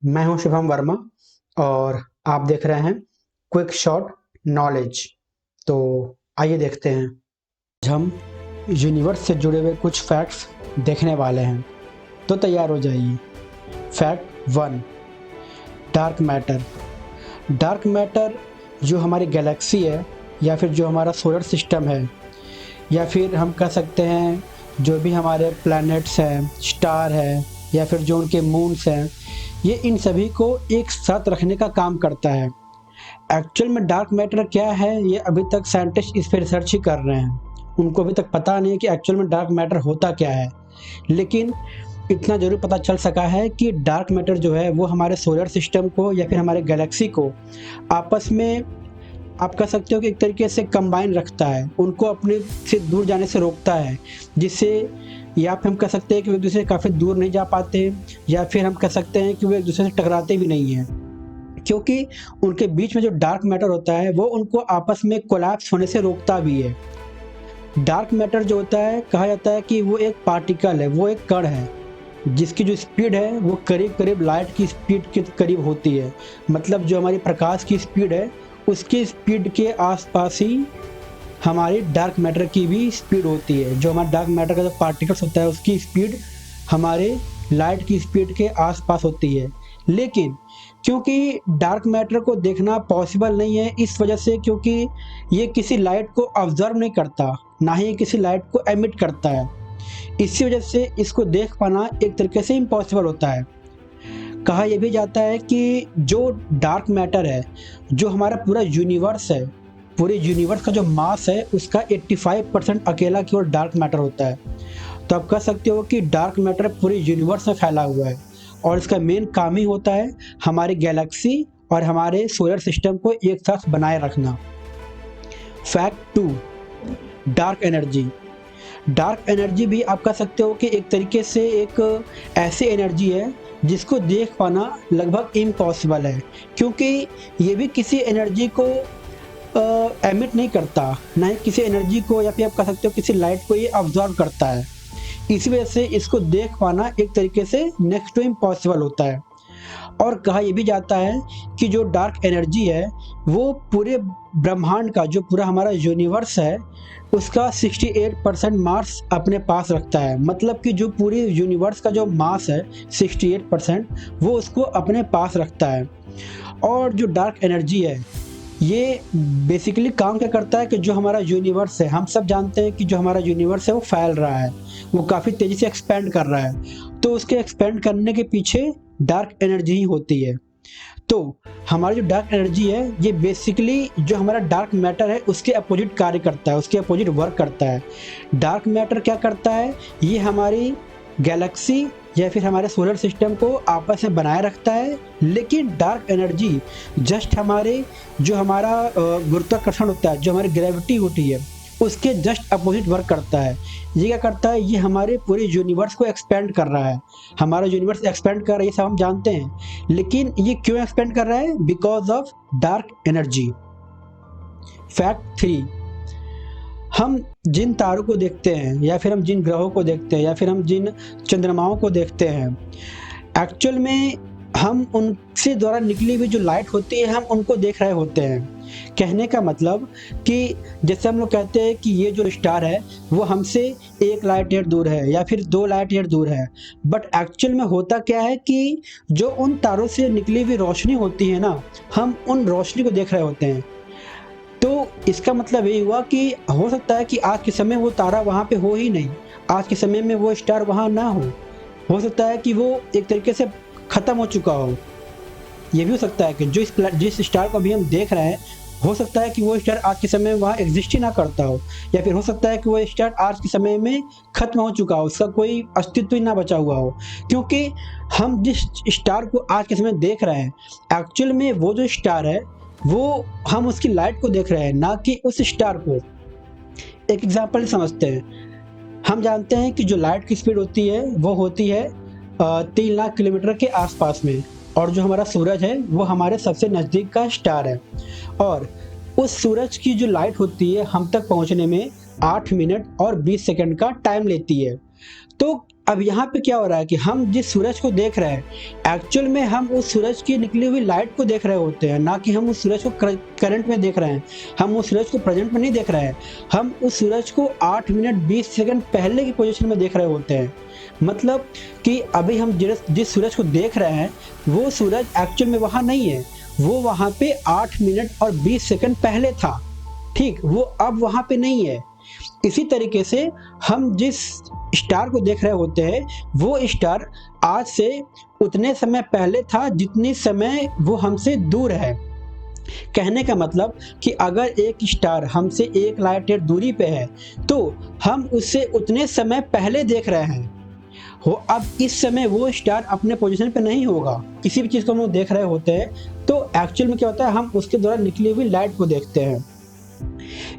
मैं हूं शुभम वर्मा और आप देख रहे हैं क्विक शॉट नॉलेज। तो आइए देखते हैं। आज हम यूनिवर्स से जुड़े हुए कुछ फैक्ट्स देखने वाले हैं, तो तैयार हो जाइए। Fact 1, dark matter. Dark matter जो हमारी गैलेक्सी है या फिर जो हमारा सोलर सिस्टम है या फिर हम कह सकते हैं जो भी हमारे प्लैनेट्स हैं, स्टार है या फिर जो उनके मून्स हैं, ये इन सभी को एक साथ रखने का काम करता है। एक्चुअल में डार्क मैटर क्या है, ये अभी तक साइंटिस्ट इस पर रिसर्च ही कर रहे हैं। उनको अभी तक पता नहीं कि एक्चुअल में डार्क मैटर होता क्या है, लेकिन इतना ज़रूर पता चल सका है कि डार्क मैटर जो है वो हमारे सोलर सिस्टम को या फिर हमारे गैलेक्सी को आपस में, आप कह सकते हो कि एक तरीके से कंबाइन रखता है, उनको अपने से दूर जाने से रोकता है, जिससे या फिर हम कह सकते हैं कि वो एक दूसरे से काफ़ी दूर नहीं जा पाते या फिर हम कह सकते हैं कि वो एक दूसरे से टकराते भी नहीं हैं, क्योंकि उनके बीच में जो डार्क मैटर होता है वो उनको आपस में कोलैप्स होने से रोकता भी है। डार्क मैटर जो होता है, कहा जाता है कि वो एक पार्टिकल है, वो एक कण है जिसकी जो स्पीड है वो करीब करीब लाइट की स्पीड के करीब होती है। मतलब जो हमारी प्रकाश की स्पीड है उसकी स्पीड के आसपास ही हमारी डार्क मैटर की भी स्पीड होती है। जो हमारा डार्क मैटर का जो पार्टिकल्स होता है उसकी स्पीड हमारे लाइट की स्पीड के आसपास होती है। लेकिन क्योंकि डार्क मैटर को देखना पॉसिबल नहीं है, इस वजह से क्योंकि ये किसी लाइट को ऑब्जर्व नहीं करता, ना ही किसी लाइट को एमिट करता है, इसी वजह से इसको देख पाना एक तरीके से इम्पॉसिबल होता है। कहा यह भी जाता है कि जो डार्क मैटर है, जो हमारा पूरा यूनिवर्स है, पूरे यूनिवर्स का जो मास है उसका 85% अकेला केवल डार्क मैटर होता है। तो आप कह सकते हो कि डार्क मैटर पूरे यूनिवर्स में फैला हुआ है और इसका मेन काम ही होता है हमारी गैलेक्सी और हमारे सोलर सिस्टम को एक साथ बनाए रखना। Fact 2, dark energy. Dark energy भी आप कह सकते हो कि एक तरीके से एक ऐसी एनर्जी है जिसको देख पाना लगभग इम्पॉसिबल है, क्योंकि ये भी किसी एनर्जी को एमिट नहीं करता, ना ही किसी एनर्जी को या फिर आप कह सकते हो किसी लाइट को ये ऑब्जर्व करता है। इसी वजह से इसको देख पाना एक तरीके से नेक्स्ट टू इम्पॉसिबल होता है। और कहा यह भी जाता है कि जो डार्क एनर्जी है वो पूरे ब्रह्मांड का, जो पूरा हमारा यूनिवर्स है, उसका 68% मास अपने पास रखता है। मतलब कि जो पूरे यूनिवर्स का जो मास है 68% वो उसको अपने पास रखता है। और जो डार्क एनर्जी है ये बेसिकली काम क्या करता है कि जो हमारा यूनिवर्स है, हम सब जानते हैं कि जो हमारा यूनिवर्स है वो फैल रहा है, वो काफ़ी तेज़ी से एक्सपेंड कर रहा है, तो उसके एक्सपेंड करने के पीछे डार्क एनर्जी ही होती है। तो हमारी जो डार्क एनर्जी है ये बेसिकली जो हमारा डार्क मैटर है उसके अपोजिट कार्य करता है, उसके अपोजिट वर्क करता है। डार्क मैटर क्या करता है, ये हमारी गैलेक्सी या फिर हमारे सोलर सिस्टम को आपस में बनाए रखता है, लेकिन डार्क एनर्जी जस्ट हमारे जो हमारा गुरुत्वाकर्षण होता है, जो हमारी ग्रेविटी होती है, उसके जस्ट अपोजिट वर्क करता है। ये क्या करता है, ये हमारे पूरे यूनिवर्स को एक्सपेंड कर रहा है। हमारा यूनिवर्स एक्सपेंड कर रहा है ये सब हम जानते हैं, लेकिन ये क्यों एक्सपेंड कर रहा है? Because of dark energy. Fact 3, हम जिन तारों को देखते हैं या फिर हम जिन ग्रहों को देखते हैं या फिर हम जिन चंद्रमाओं को देखते हैं, एक्चुअल में हम उनसे द्वारा निकली हुई जो लाइट होती है हम उनको देख रहे होते हैं। कहने का मतलब कि जैसे हम लोग कहते हैं कि ये जो स्टार है वो हमसे 1 लाइट ईयर दूर है या फिर 2 लाइट ईयर दूर है, बट एक्चुअल में होता क्या है कि जो उन तारों से निकली हुई रोशनी होती है ना, हम उन रोशनी को देख रहे होते हैं। तो इसका मतलब ये हुआ कि हो सकता है कि आज के समय वो तारा वहाँ पे हो ही नहीं, आज के समय में वो स्टार वहाँ ना हो सकता है कि वो एक तरीके से ख़त्म हो चुका हो। ये भी हो सकता है कि जिस स्टार को अभी हम देख रहे हैं, हो सकता है कि वो स्टार आज के समय में वहाँ एग्जिस्ट ही ना करता हो, या फिर हो सकता है कि वो स्टार आज के समय में ख़त्म हो चुका हो, उसका कोई अस्तित्व ही ना बचा हुआ हो। क्योंकि हम जिस स्टार को आज के समय देख रहे हैं, एक्चुअल में वो जो स्टार है वो हम उसकी लाइट को देख रहे हैं, ना कि उस स्टार को। एक एग्जांपल समझते हैं। हम जानते हैं कि जो लाइट की स्पीड होती है वो होती है 3 लाख किलोमीटर के आसपास में, और जो हमारा सूरज है वो हमारे सबसे नज़दीक का स्टार है, और उस सूरज की जो लाइट होती है हम तक पहुंचने में 8 मिनट और 20 सेकंड का टाइम लेती है। तो अब यहाँ पे क्या हो रहा है कि हम जिस सूरज को देख रहे हैं एक्चुअल में हम उस सूरज की निकली हुई लाइट को देख रहे होते हैं, ना कि हम उस सूरज को करंट में देख रहे हैं। हम उस सूरज को प्रेजेंट में नहीं देख रहे हैं, हम उस सूरज को 8 मिनट 20 सेकंड पहले की पोजीशन में देख रहे होते हैं। मतलब कि अभी हम जिस सूरज को देख रहे हैं वो सूरज एक्चुअल में वहाँ नहीं है, वो वहाँ पे 8 मिनट और 20 सेकंड पहले था, ठीक, वो अब वहाँ पे नहीं है। इसी तरीके से हम जिस स्टार को देख रहे होते हैं वो स्टार आज से उतने समय पहले था जितनी समय वो हमसे दूर है। कहने का मतलब कि अगर एक स्टार हमसे 1 लाइट ईयर दूरी पे है तो हम उससे उतने समय पहले देख रहे हैं। हो अब इस समय वो स्टार अपने पोजीशन पे नहीं होगा, किसी भी चीज़ को हम लोग देख रहे होते हैं तो एक्चुअल में क्या होता है, हम उसके द्वारा निकली हुई लाइट को देखते हैं।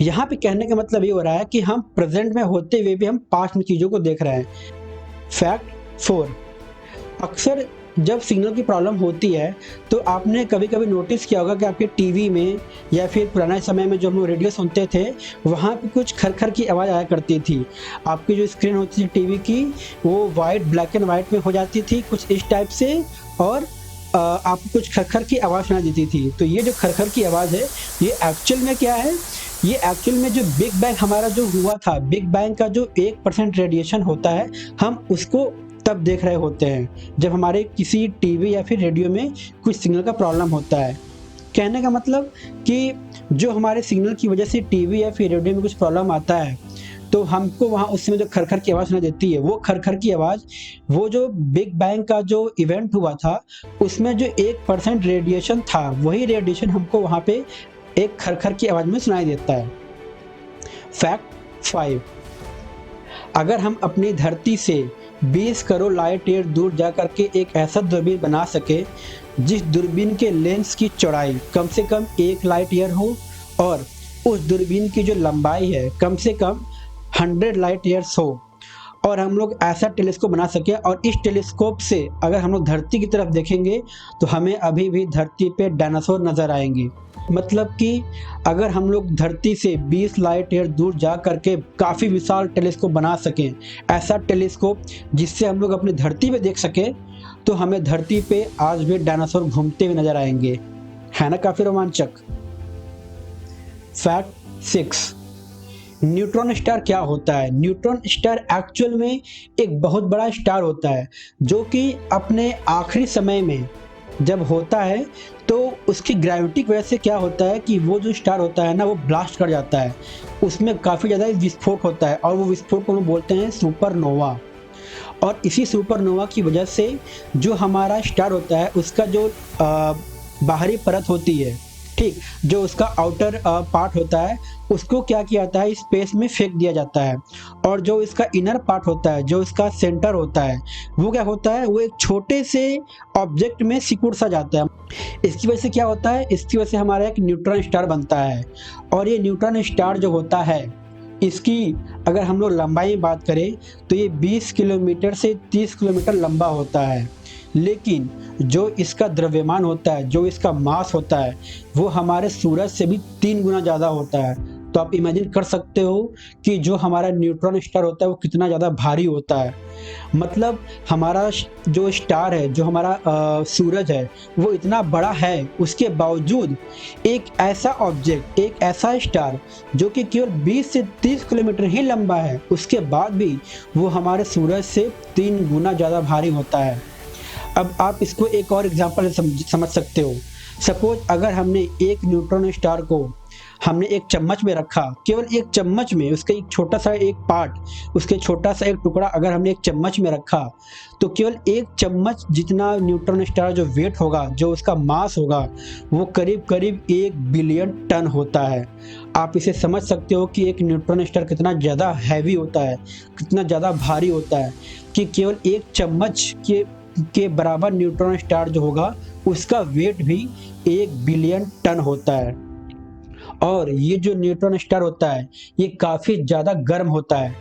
यहाँ पे कहने का मतलब ये हो रहा है कि हम प्रेजेंट में होते हुए भी हम पास्ट में चीज़ों को देख रहे हैं। फैक्ट 4, अक्सर जब सिग्नल की प्रॉब्लम होती है तो आपने कभी कभी नोटिस किया होगा कि आपके टीवी में या फिर पुराने समय में जो हम लोग रेडियो सुनते थे वहाँ पे कुछ खरखर की आवाज़ आया करती थी। आपकी जो स्क्रीन होती थी टीवी की वो वाइट ब्लैक एंड वाइट में हो जाती थी कुछ इस टाइप से, और आपको कुछ खरखर की आवाज़ सुनाई देती थी। तो ये जो खरखर की आवाज़ है ये एक्चुअल में क्या है, ये एक्चुअल में जो बिग बैंग हमारा जो हुआ था, बिग बैंग का जो 1% रेडिएशन होता है हम उसको तब देख रहे होते हैं जब हमारे किसी टीवी या फिर रेडियो में कुछ सिग्नल का प्रॉब्लम होता है। कहने का मतलब कि जो हमारे सिग्नल की वजह से टीवी या फिर रेडियो में कुछ प्रॉब्लम आता है तो हमको वहाँ उस समय जो खरखर की आवाज़ सुनाई देती है वो खरखर की आवाज़ वो जो बिग बैंग का जो इवेंट हुआ था उसमें जो 1% रेडिएशन था वही रेडिएशन हमको वहाँ पे एक खरखर की आवाज़ में सुनाई देता है। फैक्ट 5, अगर हम अपनी धरती से 20 करोड़ लाइट ईयर दूर जा करके एक ऐसा दूरबीन बना सके जिस दूरबीन के लेंस की चौड़ाई कम से कम 1 लाइट ईयर हो और उस दूरबीन की जो लंबाई है कम से कम 100 लाइट ईयर्स हो, और हम लोग ऐसा टेलीस्कोप बना सके और इस टेलीस्कोप से अगर हम लोग धरती की तरफ देखेंगे तो हमें अभी भी धरती पे डायनासोर नज़र आएंगे। मतलब कि अगर हम लोग धरती से 20 लाइट ईयर दूर जा करके काफ़ी विशाल टेलीस्कोप बना सकें, ऐसा टेलीस्कोप जिससे हम लोग अपनी धरती पे देख सकें, तो हमें धरती पे आज भी डायनासोर घूमते हुए नज़र आएंगे। है ना काफ़ी रोमांचक। फैक्ट 6, न्यूट्रॉन स्टार क्या होता है। न्यूट्रॉन स्टार एक्चुअल में एक बहुत बड़ा स्टार होता है जो कि अपने आखिरी समय में जब होता है तो उसकी ग्रेविटी की वजह से क्या होता है कि वो जो स्टार होता है ना वो ब्लास्ट कर जाता है, उसमें काफ़ी ज़्यादा विस्फोट होता है और वो विस्फोट को हम बोलते हैं सुपरनोवा। और इसी सुपरनोवा की वजह से जो हमारा स्टार होता है उसका जो बाहरी परत होती है, ठीक, जो उसका आउटर पार्ट होता है उसको क्या किया जाता है स्पेस में फेंक दिया जाता है, और जो इसका इनर पार्ट होता है जो इसका सेंटर होता है वो क्या होता है, वो एक छोटे से ऑब्जेक्ट में सिकुड़ सा जाता है। इसकी वजह से क्या होता है, इसकी वजह से हमारा एक न्यूट्रॉन स्टार बनता है। और ये न्यूट्रॉन स्टार जो होता है इसकी अगर हम लोग लंबाई में बात करें तो ये 20 किलोमीटर से 30 किलोमीटर लंबा होता है, लेकिन जो इसका द्रव्यमान होता है, जो इसका मास होता है वो हमारे सूरज से भी 3 गुना ज़्यादा होता है। तो आप इमेजिन कर सकते हो कि जो हमारा न्यूट्रॉन स्टार होता है वो कितना ज़्यादा भारी होता है। मतलब हमारा जो स्टार है, जो हमारा सूरज है वो इतना बड़ा है, उसके बावजूद एक ऐसा ऑब्जेक्ट, एक ऐसा स्टार जो कि केवल 20 से 30 किलोमीटर ही लंबा है, उसके बाद भी वो हमारे सूरज से 3 गुना ज़्यादा भारी होता है। अब आप इसको एक और एग्जांपल समझ सकते हो। सपोज अगर हमने एक न्यूट्रॉन स्टार को हमने एक चम्मच में रखा, केवल एक चम्मच में, उसका एक छोटा सा एक पार्ट, उसके छोटा सा एक टुकड़ा अगर हमने एक चम्मच में रखा तो केवल एक चम्मच जितना न्यूट्रॉन स्टार जो वेट होगा, जो उसका मास होगा वो करीब करीब 1 बिलियन टन होता है। आप इसे समझ सकते हो कि एक न्यूट्रॉन स्टार कितना ज़्यादा हैवी होता है, कितना ज़्यादा भारी होता है, कि केवल एक चम्मच के बराबर न्यूट्रॉन स्टार जो होगा उसका वेट भी 1 बिलियन टन होता है। और ये जो न्यूट्रॉन स्टार होता है ये काफ़ी ज़्यादा गर्म होता है।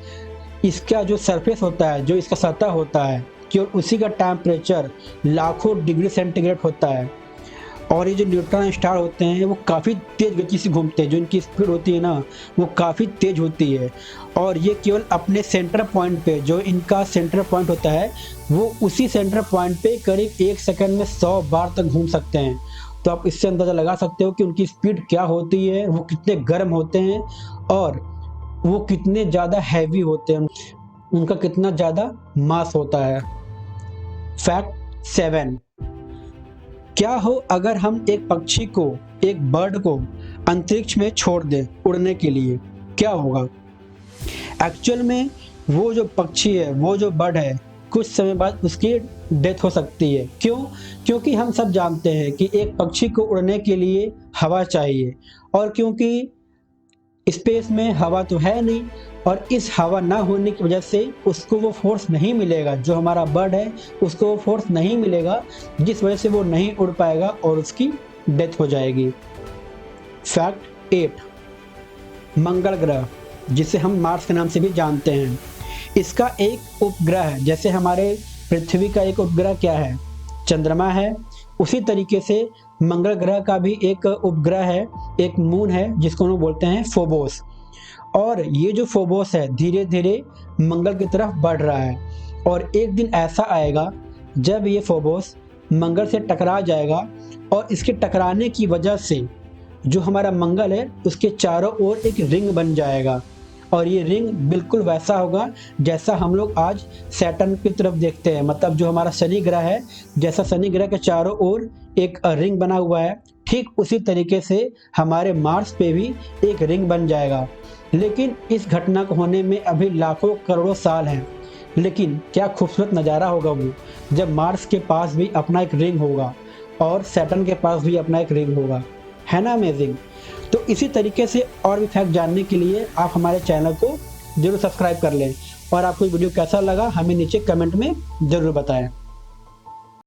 इसका जो सरफेस होता है, जो इसका सतह होता है, केवल उसी का टेम्परेचर लाखों डिग्री सेंटीग्रेड होता है। और ये जो न्यूट्रॉन स्टार होते हैं वो काफ़ी तेज़ गति से घूमते हैं, जो इनकी स्पीड होती है ना वो काफ़ी तेज़ होती है। और ये केवल अपने सेंटर पॉइंट पे, जो इनका सेंटर पॉइंट होता है वो उसी सेंटर पॉइंट पे करीब 1 सेकंड में 100 बार तक घूम सकते हैं। तो आप इससे अंदाज़ा लगा सकते हो कि उनकी स्पीड क्या होती है, वो कितने गर्म होते हैं और वो कितने ज़्यादा हैवी होते हैं, उनका कितना ज़्यादा मास होता है। फैक्ट 7, क्या हो अगर हम एक पक्षी को, एक बर्ड को अंतरिक्ष में छोड़ दें उड़ने के लिए, क्या होगा? एक्चुअल में वो जो पक्षी है, वो जो बर्ड है, कुछ समय बाद उसकी डेथ हो सकती है। क्यों? क्योंकि हम सब जानते हैं कि एक पक्षी को उड़ने के लिए हवा चाहिए, और क्योंकि स्पेस में हवा तो है नहीं, और इस हवा ना होने की वजह से उसको वो फोर्स नहीं मिलेगा, जो हमारा बर्ड है उसको वो फोर्स नहीं मिलेगा, जिस वजह से वो नहीं उड़ पाएगा और उसकी डेथ हो जाएगी। फैक्ट 8, मंगल ग्रह, जिसे हम मार्स के नाम से भी जानते हैं, इसका एक उपग्रह है। जैसे हमारे पृथ्वी का एक उपग्रह क्या है? चंद्रमा है। उसी तरीके से मंगल ग्रह का भी एक उपग्रह है, एक मून है, जिसको हम बोलते हैं फोबोस। और ये जो फोबोस है धीरे धीरे मंगल की तरफ बढ़ रहा है, और एक दिन ऐसा आएगा जब ये फोबोस मंगल से टकरा जाएगा, और इसके टकराने की वजह से जो हमारा मंगल है उसके चारों ओर एक रिंग बन जाएगा, और ये रिंग बिल्कुल वैसा होगा जैसा हम लोग आज सैटर्न की तरफ देखते हैं। मतलब जो हमारा शनि ग्रह है, जैसा शनि ग्रह के चारों ओर एक रिंग बना हुआ है, ठीक उसी तरीके से हमारे मार्स पे भी एक रिंग बन जाएगा। लेकिन इस घटना को होने में अभी लाखों करोड़ों साल हैं। लेकिन क्या खूबसूरत नज़ारा होगा वो, जब मार्स के पास भी अपना एक रिंग होगा और सैटर्न के पास भी अपना एक रिंग होगा, है ना अमेजिंग? तो इसी तरीके से और भी फैक्ट जानने के लिए आप हमारे चैनल को जरूर सब्सक्राइब कर लें, और आपको वीडियो कैसा लगा हमें नीचे कमेंट में ज़रूर बताएं।